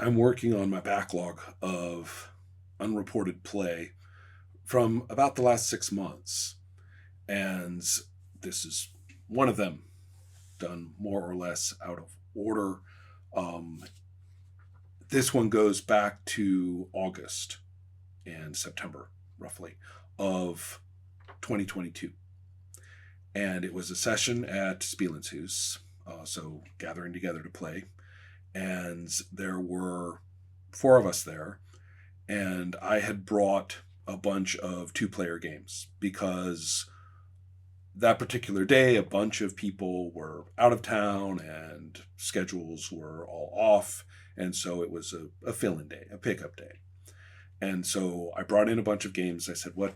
I'm working on my backlog of unreported play from about the last 6 months. And this is one of them, done more or less out of order. Um, this one goes back to August and September, roughly, of 2022. And it was a session at Spielenshus, so gathering together to play. And there were four of us there, and I had brought a bunch of two-player games because that particular day a bunch of people were out of town and schedules were all off, and so it was a fill-in day, a pickup day. And so I brought in a bunch of games. I said, why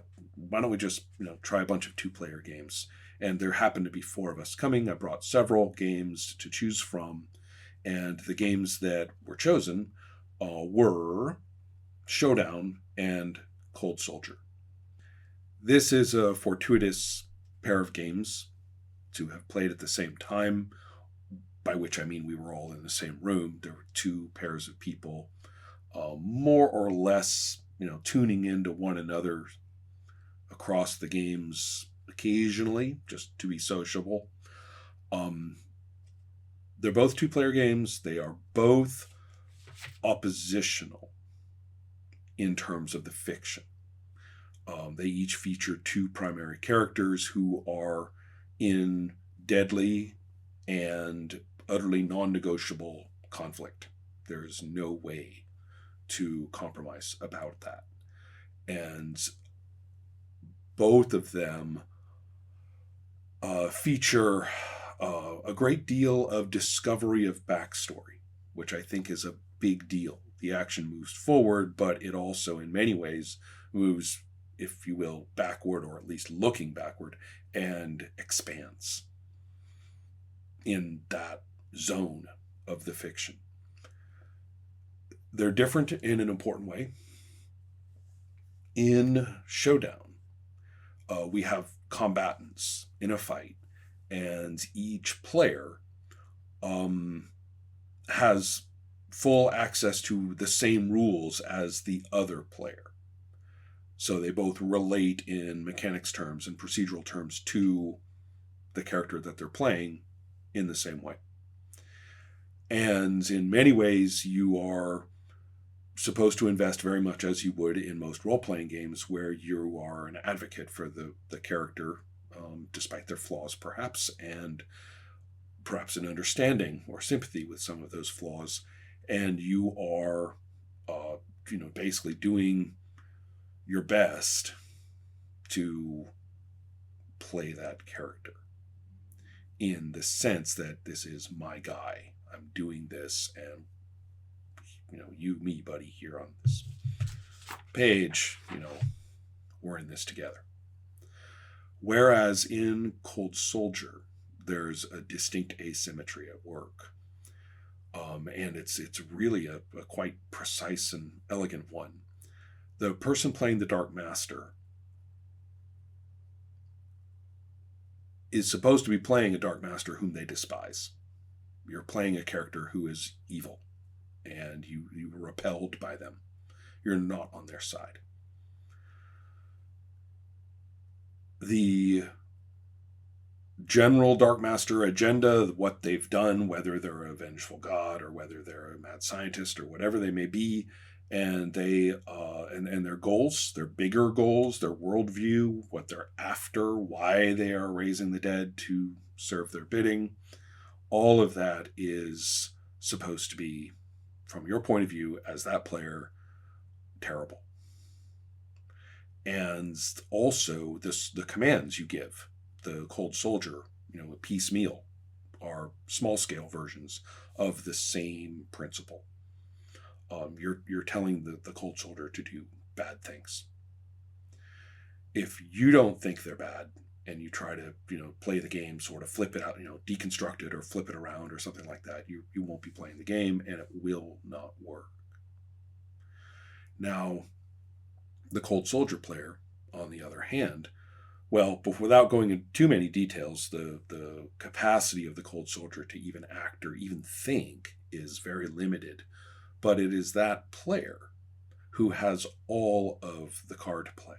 don't we just try a bunch of two-player games? And there happened to be four of us coming. I brought several games to choose from, and the games that were chosen were Showdown and Cold Soldier. This is a fortuitous pair of games to have played at the same time, by which I mean we were all in the same room. There were two pairs of people, more or less, tuning into one another across the games occasionally, just to be sociable. They're both two-player games. They are both oppositional in terms of the fiction. They each feature two primary characters who are in deadly and utterly non-negotiable conflict. There is no way to compromise about that. And both of them feature a great deal of discovery of backstory, which I think is a big deal. The action moves forward, but it also in many ways moves, if you will, backward, or at least looking backward, and expands in that zone of the fiction. They're different in an important way. In Showdown, we have combatants in a fight, and each player has full access to the same rules as the other player. So they both relate in mechanics terms and procedural terms to the character that they're playing in the same way. And in many ways, you are supposed to invest very much as you would in most role-playing games, where you are an advocate for the character, despite their flaws perhaps, and perhaps an understanding or sympathy with some of those flaws. And you are, basically doing your best to play that character in the sense that this is my guy. I'm doing this, and you, me, buddy, here on this page, we're in this together. Whereas in Cold Soldier, there's a distinct asymmetry at work. And it's really a quite precise and elegant one. The person playing the Dark Master is supposed to be playing a Dark Master whom they despise. You're playing a character who is evil, and you were repelled by them. You're not on their side. The general Dark Master agenda, what they've done, whether they're a vengeful god or whether they're a mad scientist or whatever they may be, and they and their goals, their bigger goals, their worldview, what they're after, why they are raising the dead to serve their bidding, all of that is supposed to be, from your point of view as that player, terrible. And also the commands you give the Cold Soldier, piecemeal, are small scale versions of the same principle. You're telling the Cold Soldier to do bad things. If you don't think they're bad and you try to play the game, sort of flip it out, deconstruct it or flip it around or something like that, you won't be playing the game, and it will not work. Now, the Cold Soldier player, on the other hand, well, but without going into too many details, the capacity of the Cold Soldier to even act or even think is very limited but it is that player who has all of the card play.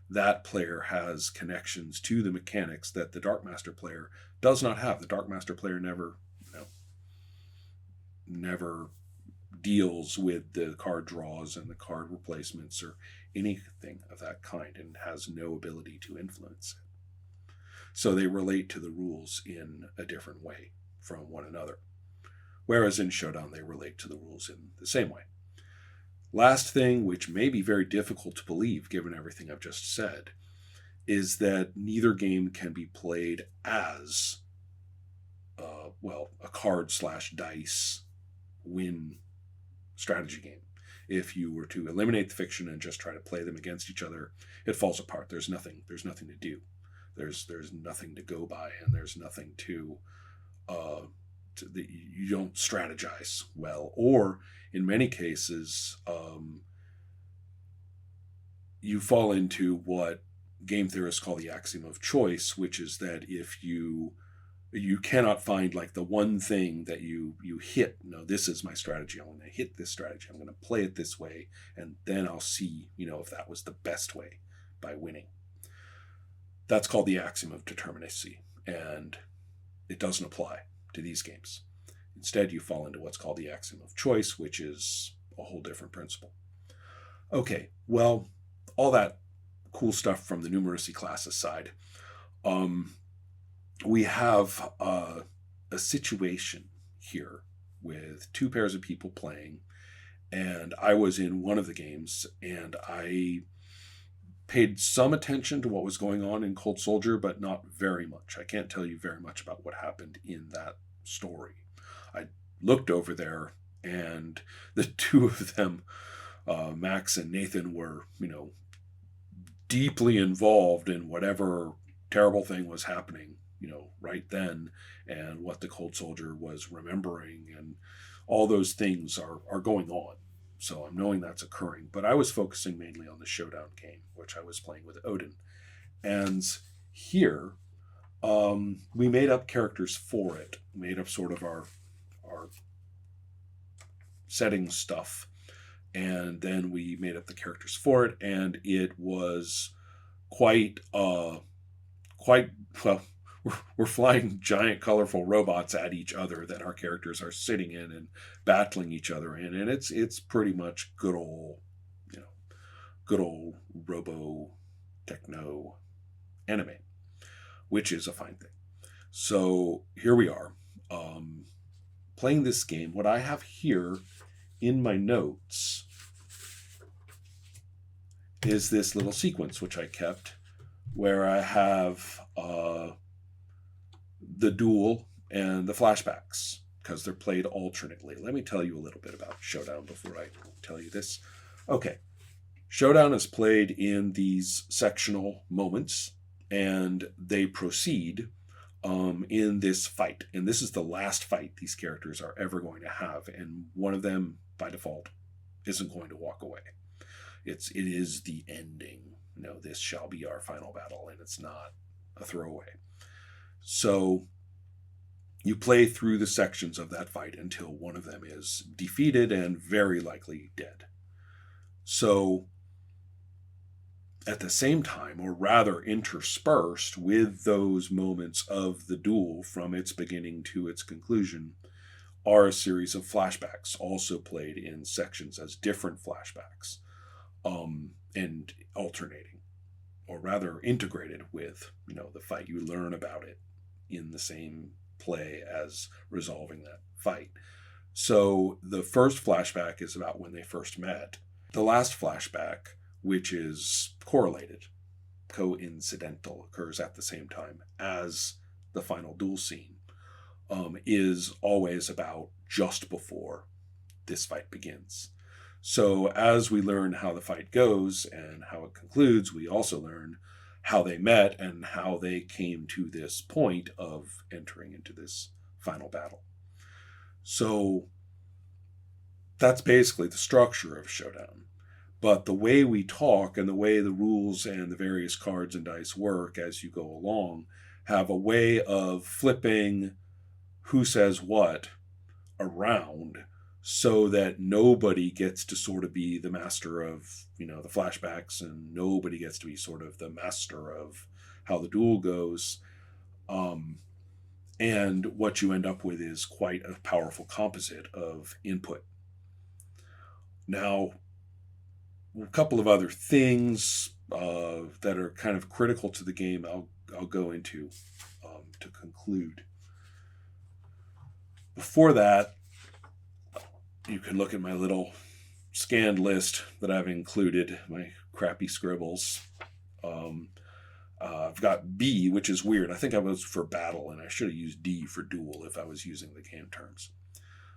That player has connections to the mechanics that the Dark Master player does not have. The Dark Master player never deals with the card draws and the card replacements or anything of that kind, and has no ability to influence it. So they relate to the rules in a different way from one another. Whereas in Showdown, they relate to the rules in the same way. Last thing, which may be very difficult to believe given everything I've just said, is that neither game can be played as a card/dice win strategy game. If you were to eliminate the fiction and just try to play them against each other, it falls apart. There's nothing to do. There's nothing to go by, and there's nothing to you don't strategize well, or in many cases, you fall into what game theorists call the axiom of choice, which is that if you cannot find like the one thing that you hit, no, this is my strategy, I'm going to hit this strategy, I'm going to play it this way, and then I'll see, if that was the best way by winning. That's called the axiom of determinacy, and it doesn't apply to these games. Instead, you fall into what's called the axiom of choice, which is a whole different principle. Okay, well, all that cool stuff from the numeracy class aside, we have a situation here with two pairs of people playing, and I was in one of the games, and I paid some attention to what was going on in Cold Soldier, but not very much. I can't tell you very much about what happened in that story. I looked over there, and the two of them, Max and Nathan, were, deeply involved in whatever terrible thing was happening, right then, and what the Cold Soldier was remembering, and all those things are going on. So I'm knowing that's occurring, but I was focusing mainly on the Showdown game, which I was playing with Odin. And here, we made up characters for it, made up sort of our setting stuff, and then we made up the characters for it, and it was quite well, we're flying giant colorful robots at each other that our characters are sitting in and battling each other in, and it's pretty much good old robo techno anime, which is a fine thing. So here we are, playing this game. What I have here in my notes is this little sequence which I kept, where I have the duel and the flashbacks, because they're played alternately. Let me tell you a little bit about Showdown before I tell you this. Okay, Showdown is played in these sectional moments, and they proceed in this fight. And this is the last fight these characters are ever going to have, and one of them, by default, isn't going to walk away. It is the ending. This shall be our final battle, and it's not a throwaway. So you play through the sections of that fight until one of them is defeated and very likely dead. So at the same time, or rather interspersed with those moments of the duel from its beginning to its conclusion, are a series of flashbacks, also played in sections as different flashbacks, and alternating, or rather integrated with, the fight. You learn about it in the same play as resolving that fight. So the first flashback is about when they first met. The last flashback, which is correlated, coincidental, occurs at the same time as the final duel scene, is always about just before this fight begins. So as we learn how the fight goes and how it concludes, we also learn how they met and how they came to this point of entering into this final battle. So that's basically the structure of Showdown. But the way we talk and the way the rules and the various cards and dice work as you go along have a way of flipping who says what around, so that nobody gets to sort of be the master of, the flashbacks, and nobody gets to be sort of the master of how the duel goes. Um, and what you end up with is quite a powerful composite of input. Now, a couple of other things that are kind of critical to the game I'll go into to conclude. Before that, you can look at my little scanned list that I've included, my crappy scribbles. I've got B, which is weird. I think I was for battle, and I should have used D for duel if I was using the game terms.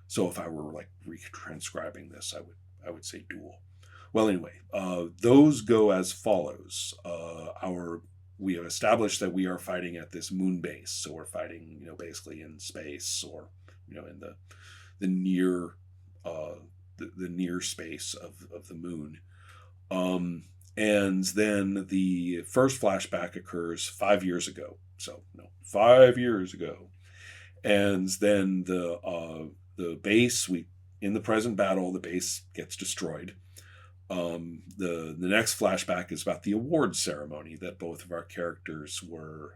So if I were like retranscribing this, I would say duel. Well, anyway, those go as follows. We have established that we are fighting at this moon base, so we're fighting, basically in space, or in the near the near space of the moon. And then the first flashback occurs 5 years ago. So, 5 years ago. And then the base, in the present battle, the base gets destroyed. The next flashback is about the awards ceremony that both of our characters were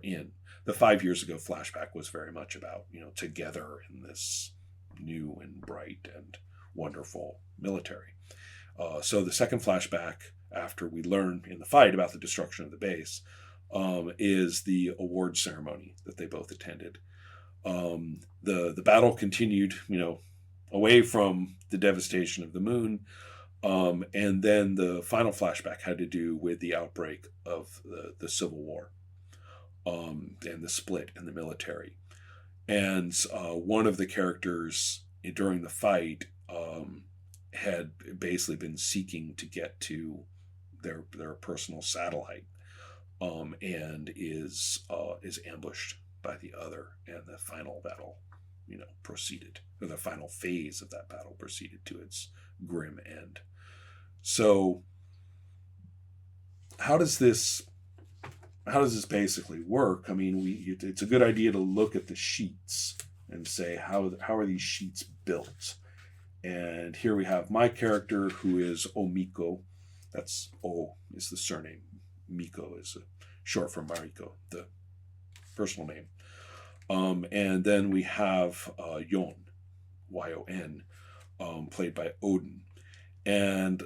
in. The 5 years ago flashback was very much about, together in this new and bright and wonderful military. So the second flashback, after we learn in the fight about the destruction of the base, is the awards ceremony that they both attended. The battle continued, away from the devastation of the moon. And then the final flashback had to do with the outbreak of the Civil War, and the split in the military. And one of the characters during the fight had basically been seeking to get to their personal satellite, and is ambushed by the other, and the final battle, proceeded, or the final phase of that battle proceeded to its grim end. So, how does this basically work? I mean, it's a good idea to look at the sheets and say, how are these sheets built? And here we have my character, who is Omiko. That's O is the surname. Miko is short for Mariko, the personal name. And then we have Yon, Y-O-N, played by Odin. And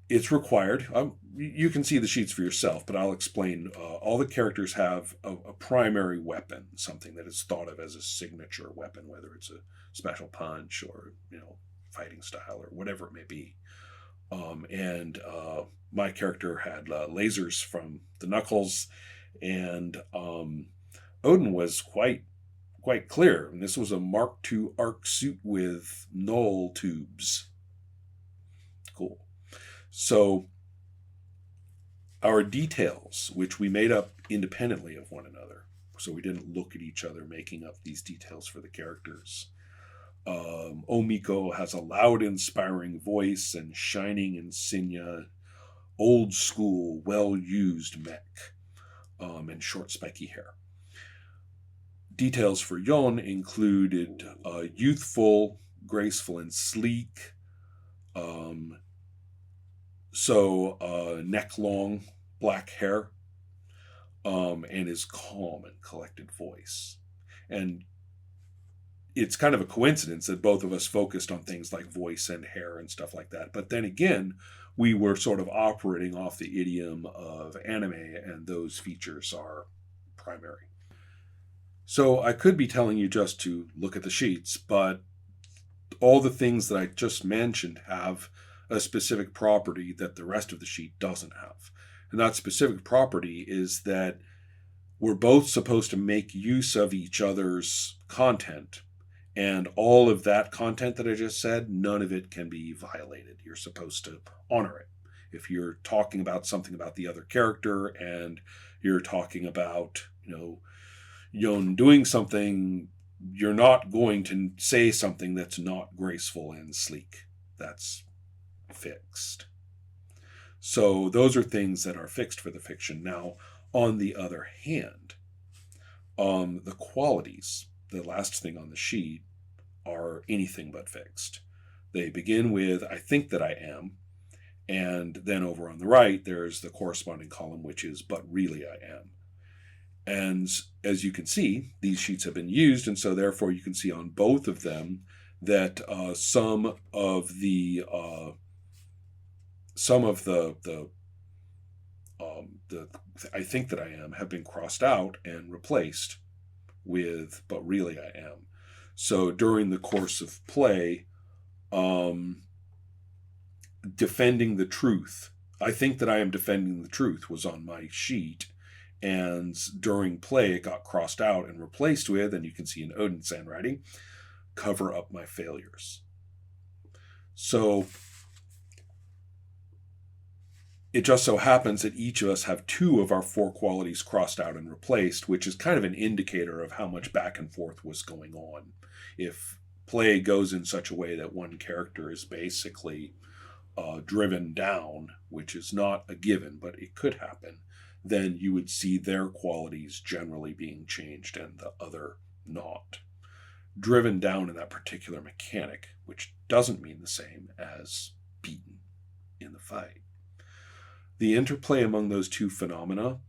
it's required. You can see the sheets for yourself, but I'll explain. All the characters have a primary weapon, something that is thought of as a signature weapon, whether it's a special punch or, fighting style or whatever it may be. And my character had lasers from the knuckles, and Odin was quite clear. And this was a Mark II arc suit with null tubes. Cool. So our details, which we made up independently of one another, so we didn't look at each other making up these details for the characters. Omiko has a loud, inspiring voice and shining insignia, old school, well-used mech, and short, spiky hair. Details for Yon included youthful, graceful, and sleek. Neck-long black hair, and his calm and collected voice. And it's kind of a coincidence that both of us focused on things like voice and hair and stuff like that. But then again, we were sort of operating off the idiom of anime, and those features are primary. So I could be telling you just to look at the sheets, but all the things that I just mentioned have a specific property that the rest of the sheet doesn't have. And that specific property is that we're both supposed to make use of each other's content. And all of that content that I just said, none of it can be violated. You're supposed to honor it. If you're talking about something about the other character, and you're talking about, Yon doing something, you're not going to say something that's not graceful and sleek. That's fixed. So those are things that are fixed for the fiction. Now, on the other hand, the qualities the last thing on the sheet, are anything but fixed. They begin with "I think that I am," and then over on the right, there's the corresponding column, which is "but really I am." And as you can see, these sheets have been used, and so therefore you can see on both of them that some of the "I think that I am" have been crossed out and replaced with "but really I am." So during the course of play, defending the truth, "I think that I am defending the truth" was on my sheet, and during play it got crossed out and replaced with, and you can see in Odin's handwriting, "cover up my failures." So it just so happens that each of us have 2 of our 4 qualities crossed out and replaced, which is kind of an indicator of how much back and forth was going on. If play goes in such a way that one character is basically driven down, which is not a given, but it could happen, then you would see their qualities generally being changed and the other not. Driven down in that particular mechanic, which doesn't mean the same as beaten in the fight. The interplay among those 2 phenomena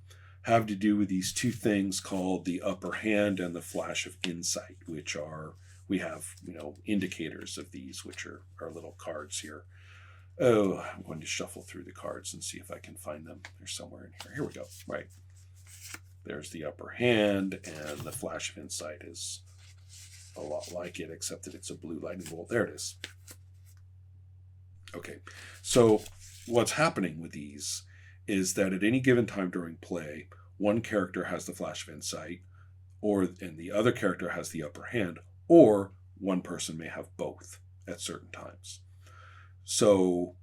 have to do with these 2 things called the upper hand and the flash of insight, which are, we have, indicators of these, which are our little cards here. Oh, I'm going to shuffle through the cards and see if I can find them. They're somewhere in here. Here we go. Right. There's the upper hand, and the flash of insight is a lot like it, except that it's a blue lightning bolt. There it is. Okay. So what's happening with these is that at any given time during play, one character has the flash of insight, and the other character has the upper hand, or one person may have both at certain times. So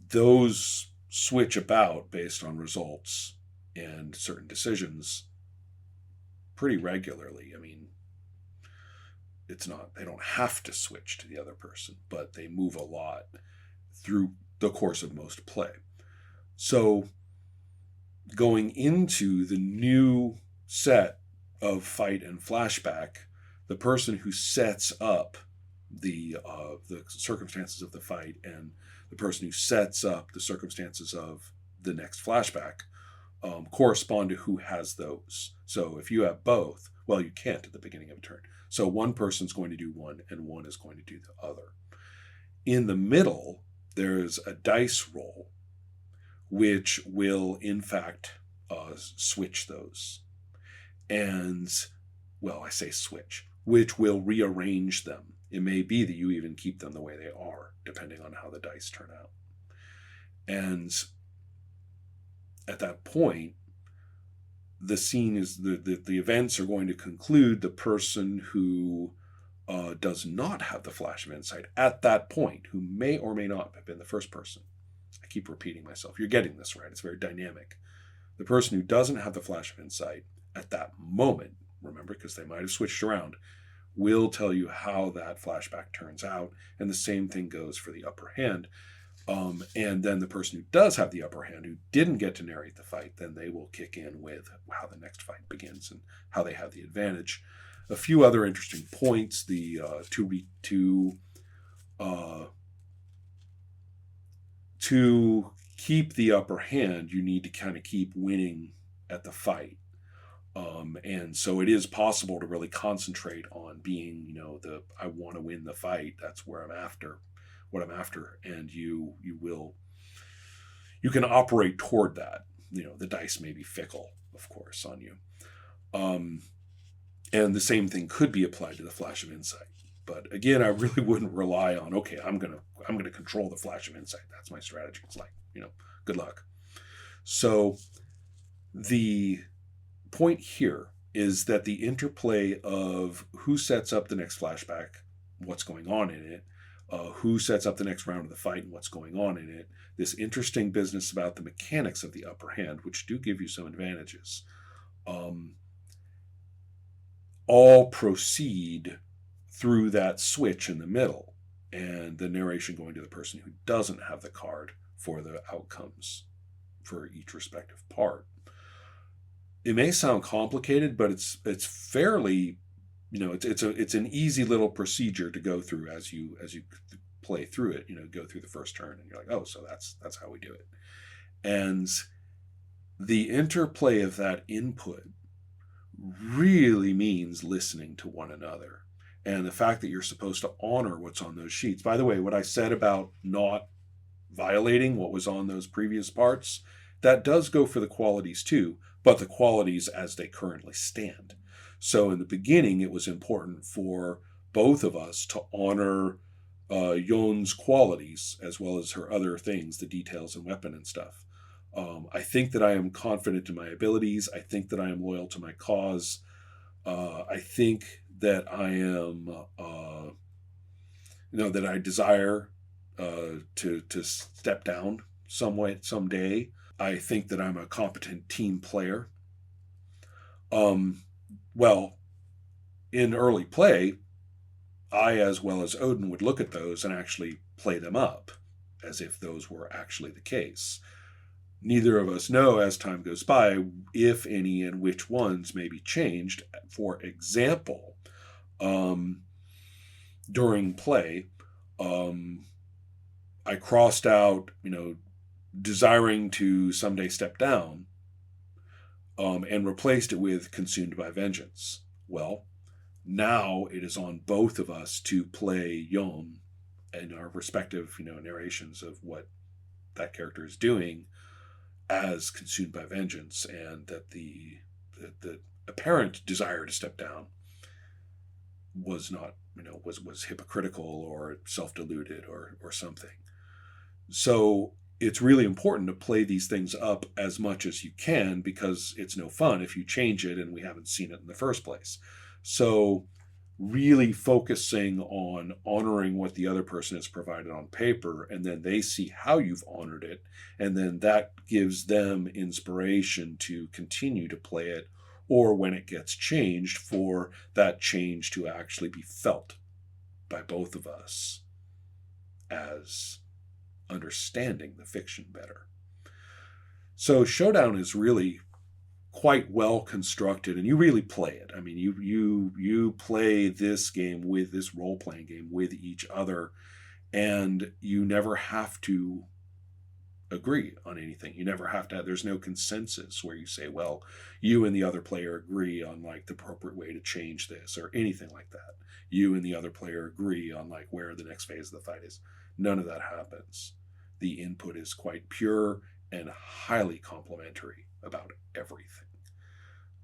those switch about based on results and certain decisions pretty regularly. I mean, they don't have to switch to the other person, but they move a lot through the course of most play. So going into the new set of fight and flashback, the person who sets up the circumstances of the fight and the person who sets up the circumstances of the next flashback correspond to who has those. So if you have both, well, you can't at the beginning of a turn. So one person's going to do one and one is going to do the other. In the middle, there's a dice roll which will in fact switch those. And, well, I say switch, which will rearrange them. It may be that you even keep them the way they are, depending on how the dice turn out. And at that point, the scene is, the events are going to conclude. The person who does not have the flash of insight at that point, who may or may not have been the first person. I keep repeating myself. You're getting this right. It's very dynamic. The person who doesn't have the flash of insight at that moment, remember, because they might have switched around, will tell you how that flashback turns out. And the same thing goes for the upper hand. And then the person who does have the upper hand, who didn't get to narrate the fight, then they will kick in with how the next fight begins and how they have the advantage. A few other interesting points. The to keep the upper hand, you need to kind of keep winning at the fight. And so it is possible to really concentrate on being, I want to win the fight. That's where I'm after, what I'm after. And you can operate toward that. The dice may be fickle, of course, on you. And the same thing could be applied to the flash of insight. But again, I really wouldn't rely on, okay, I'm gonna control the flash of insight. That's my strategy. It's like, good luck. So the point here is that the interplay of who sets up the next flashback, what's going on in it, who sets up the next round of the fight and what's going on in it, this interesting business about the mechanics of the upper hand, which do give you some advantages, all proceed through that switch in the middle, and the narration going to the person who doesn't have the card for the outcomes for each respective part. It may sound complicated, but it's fairly it's an easy little procedure to go through as you play through it. Go through the first turn, and you're like, oh, so that's how we do it. And the interplay of that input really means listening to one another. And the fact that you're supposed to honor what's on those sheets. By the way, what I said about not violating what was on those previous parts, that does go for the qualities too, but the qualities as they currently stand. So in the beginning, it was important for both of us to honor Yon's qualities as well as her other things, the details and weapon and stuff. I think that I am confident in my abilities. I think that I am loyal to my cause. I think that I am, that I desire to step down someday. I think that I'm a competent team player. Well, in early play, I, as well as Odin, would look at those and actually play them up as if those were actually the case. Neither of us know, as time goes by, if any and which ones may be changed. For example, during play, I crossed out, desiring to someday step down, and replaced it with consumed by vengeance. Well, now it is on both of us to play Yon and our respective, narrations of what that character is doing as consumed by vengeance, and that the apparent desire to step down was not, was hypocritical or self-deluded or something. So it's really important to play these things up as much as you can, because it's no fun if you change it and we haven't seen it in the first place. So really focusing on honoring what the other person has provided on paper, and then they see how you've honored it, and then that gives them inspiration to continue to play it, or when it gets changed, for that change to actually be felt by both of us as understanding the fiction better. So Showdown is really quite well constructed, and you really play it. I mean, you play this game, with this role-playing game, with each other, and you never have to agree on anything. You never have to, there's no consensus where you say, well, you and the other player agree on like the appropriate way to change this or anything like that. You and the other player agree on like where the next phase of the fight is. None of that happens. The input is quite pure and highly complimentary about everything.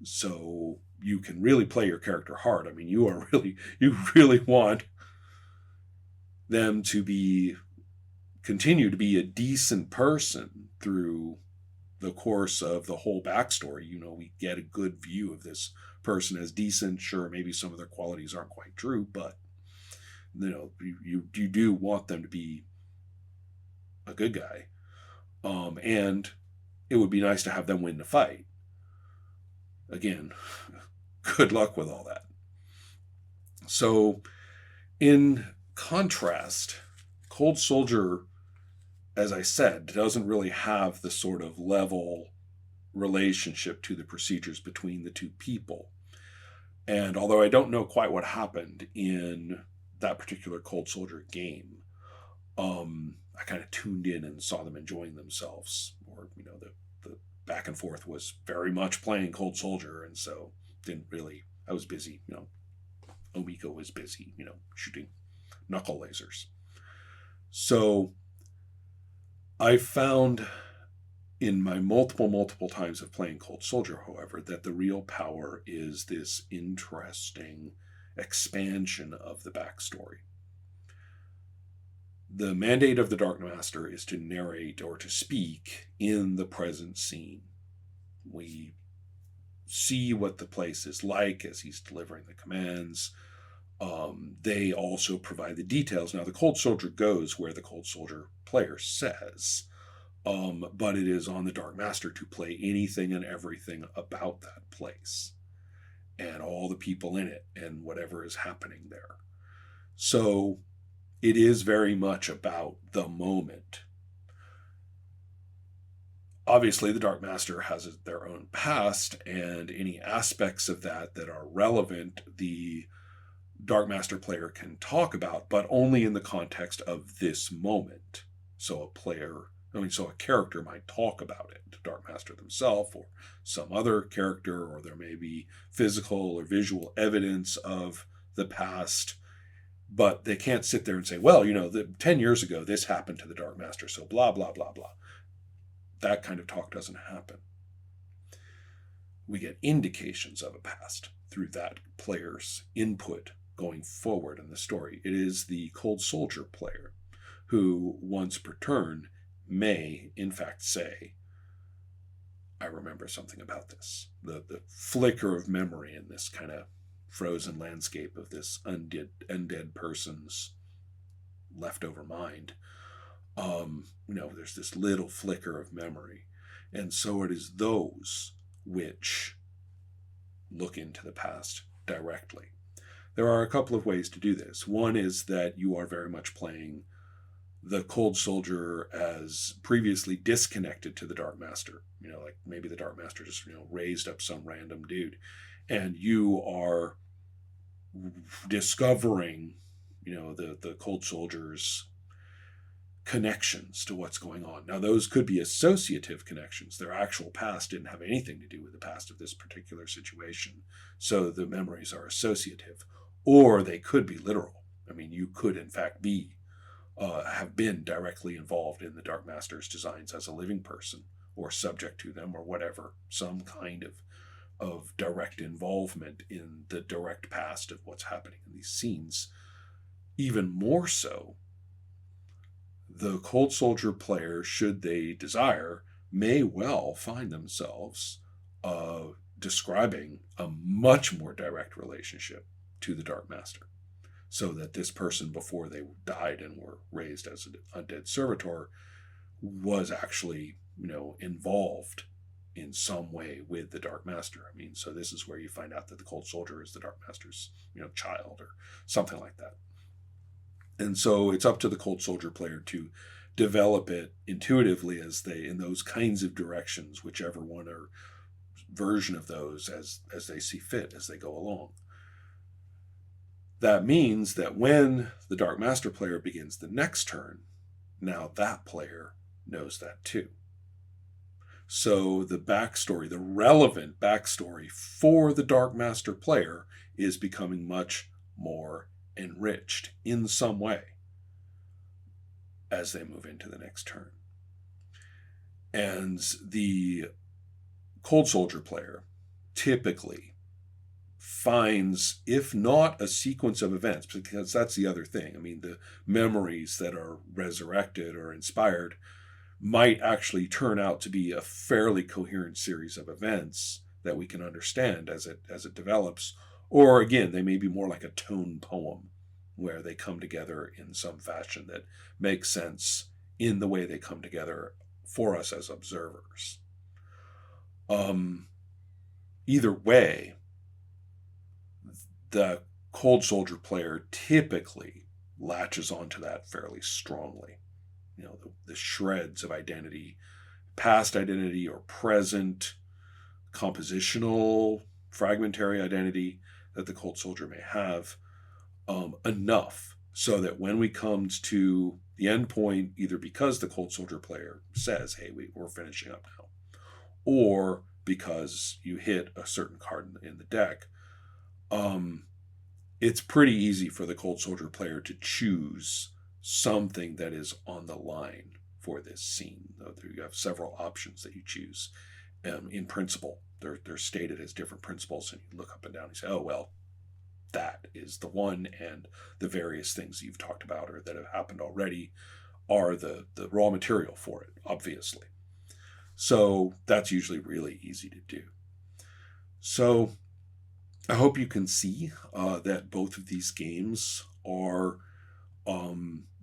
So you can really play your character hard. I mean, you really want them to continue to be a decent person through the course of the whole backstory. We get a good view of this person as decent. Sure, maybe some of their qualities aren't quite true, but you do want them to be a good guy. And it would be nice to have them win the fight. Again, good luck with all that. So, in contrast, Cold Soldier, as I said, doesn't really have the sort of level relationship to the procedures between the two people. And although I don't know quite what happened in that particular Cold Soldier game, I kind of tuned in and saw them enjoying themselves, or the back and forth was very much playing Cold Soldier, and so I was busy, Omiko was busy, shooting knuckle lasers. So I found in my multiple times of playing Cold Soldier, however, that the real power is this interesting expansion of the backstory. The mandate of the Dark Master is to narrate or to speak in the present scene. We see what the place is like as he's delivering the commands. They also provide the details. Now, the Cold Soldier goes where the Cold Soldier player says, but it is on the Dark Master to play anything and everything about that place and all the people in it and whatever is happening there. So it is very much about the moment. Obviously, the Dark Master has their own past, and any aspects of that are relevant, the Dark Master player can talk about, but only in the context of this moment. So a character might talk about it, Dark Master themselves or some other character, or there may be physical or visual evidence of the past, but they can't sit there and say, well, 10 years ago this happened to the Dark Master, so blah, blah, blah, blah. That kind of talk doesn't happen. We get indications of a past through that player's input going forward in the story. It is the Cold Soldier player who, once per turn, may, in fact, say, I remember something about this. The flicker of memory in this kind of frozen landscape of this undead person's leftover mind. There's this little flicker of memory. And so it is those which look into the past directly. There are a couple of ways to do this. One is that you are very much playing the Cold Soldier as previously disconnected to the Dark Master. Like maybe the Dark Master just, raised up some random dude. And you are discovering, the Cold Soldier's connections to what's going on. Now, those could be associative connections. Their actual past didn't have anything to do with the past of this particular situation. So the memories are associative. Or they could be literal. I mean, you could, in fact, have been directly involved in the Dark Master's designs as a living person, or subject to them, or whatever, some kind of direct involvement in the direct past of what's happening in these scenes. Even more so, the Cold Soldier player, should they desire, may well find themselves describing a much more direct relationship to the Dark Master. So that this person, before they died and were raised as an undead servitor, was actually, involved in some way with the Dark Master. I mean, so this is where you find out that the Cold Soldier is the Dark Master's, child or something like that. And so it's up to the Cold Soldier player to develop it intuitively in those kinds of directions, whichever one or version of those as they see fit as they go along. That means that when the Dark Master player begins the next turn, now that player knows that too. So the backstory, the relevant backstory for the Dark Master player is becoming much more enriched in some way as they move into the next turn. And the Cold Soldier player typically finds, if not a sequence of events, because that's the other thing. I mean, the memories that are resurrected or inspired might actually turn out to be a fairly coherent series of events that we can understand as it develops. Or again, they may be more like a tone poem where they come together in some fashion that makes sense in the way they come together for us as observers. Either way, the Cold Soldier player typically latches onto that fairly strongly. The shreds of identity, past identity or present, compositional, fragmentary identity that the Cold Soldier may have, enough so that when we come to the end point, either because the Cold Soldier player says, hey, we're finishing up now, or because you hit a certain card in the deck, it's pretty easy for the Cold Soldier player to choose something that is on the line for this scene. You have several options that you choose. In principle, they're stated as different principles, and you look up and down and you say, oh, well, that is the one, and the various things you've talked about or that have happened already are the raw material for it, obviously. So that's usually really easy to do. So I hope you can see that both of these games are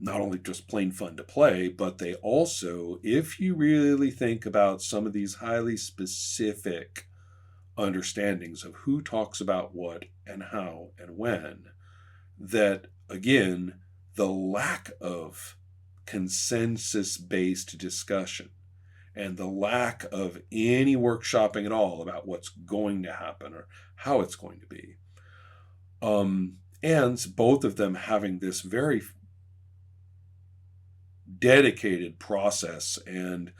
not only just plain fun to play, but they also, if you really think about some of these highly specific understandings of who talks about what and how and when, that again, the lack of consensus-based discussion and the lack of any workshopping at all about what's going to happen or how it's going to be, and both of them having this very dedicated process and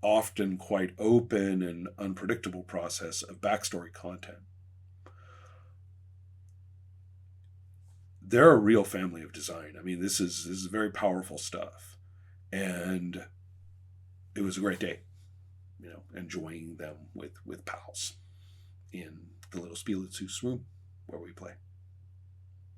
often quite open and unpredictable process of backstory content. They're a real family of design. I mean, this is very powerful stuff, and it was a great day, enjoying them with pals in the little Spielitzus room where we play.